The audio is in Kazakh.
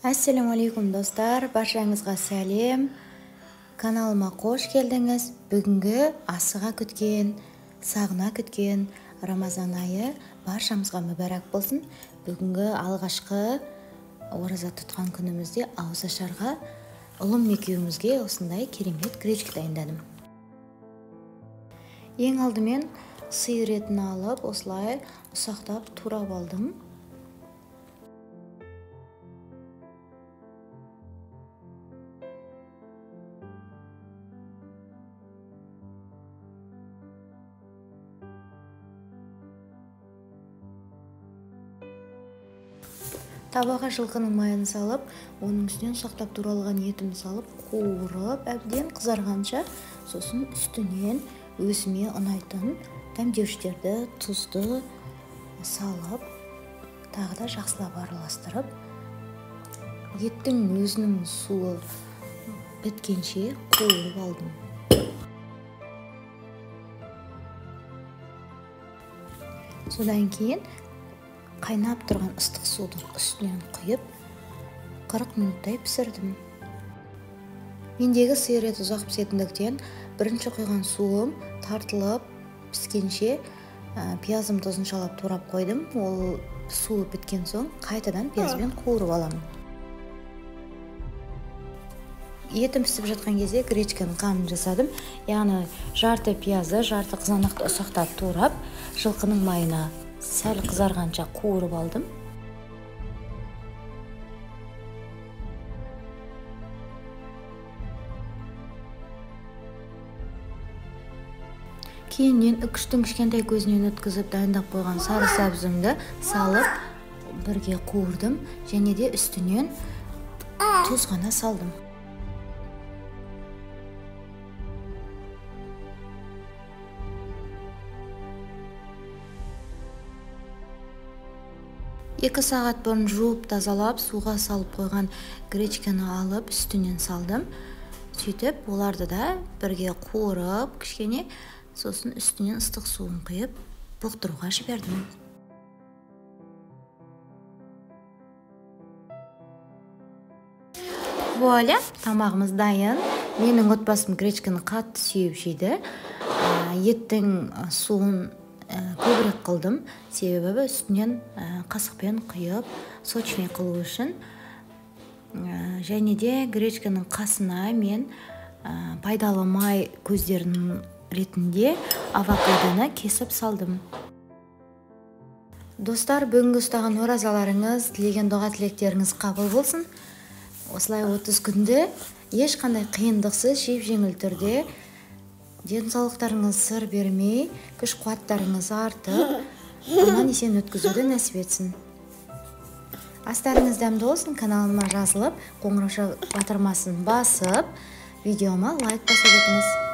Assalamu alaikum dostlar, barшаңызға сәлем. Kanalıma қош келдіңіз. Бүгінгі асыға күткен, сағына күткен Рамазан айы баршамызға мүбәрәк болсын. Бүгінгі алғашқы ораза тұтқан күнімізде ауызашарға ұлым екеумізге осындай керемет гречка дайындадым. Ең алдымен сиыр етін алып, осылай ұсақтап турап алдым. Табаға жылқының майын салып, оның үстінен ұсақтап туралған етімді салып, қуырып, әбден қызарғанша, сосын үстінен өзіме ұнайтын дәмдеуіштерді, тұзды салып, тағы да жақсылап араластырып, еттің өзінің суы біткенше қуырып алдым. Содан кейін қайнап тұрған ыстық судың үстінен құйып 40 минуттай пісірдім. Мендегі сиыр еті ұзақ пісетіндіктен бірінші құйған суым тартылып піскенше пиязым тұзыншалап турап қойдым. Ол суы біткен соң қайтадан пиязбен қуырып аламын. Етім пісіп жатқан кезде гречканың қамын жасадым. Яғни жарты пиязы, жарты қызанақты ұсақтап турап, жылқының майына сәл қызарғанша қуырып алдым. Кейіннен үкіштің кішкентай көзінен өткізіп дайындап қойған сары сәбізімді салып бірге қуырдым және де үстінен тұз ғана салдым. Екі сағат бұрын жуып тазалап, суға салып қойған гречканы алып үстінен салдым. Сөйтіп, оларды да бірге қуырып, кішкене, сосын үстінен ыстық суын құйып, бұқтыруға жібердім. Вуаля, тамағымыз дайын. Менің отбасым гречканы қатты сүйіп жейді. Еттің суын көбірек қылдым, себебі үстінен қасықпен құйып, сочный қылу үшін. Және де гречканың қасына мен пайдалы май көздерінің ретінде авокадоны кесіп салдым. Достар, бүгінгі ұстаған оразаларыңыз, тілеген дұға тілектеріңіз қабыл болсын. Осылай 30 күнде ешқандай қиындықсыз жеп-жеңіл түрде денсаулықтарыңыз сыр бермей, күш-қуаттарыңыз артып, аман-есен өткізуді нәсіп етсін. Астарыңыз дәмді болсын, каналыма жазылып, қоңырау батырмасын басып, видеома лайк басып өтіңіз.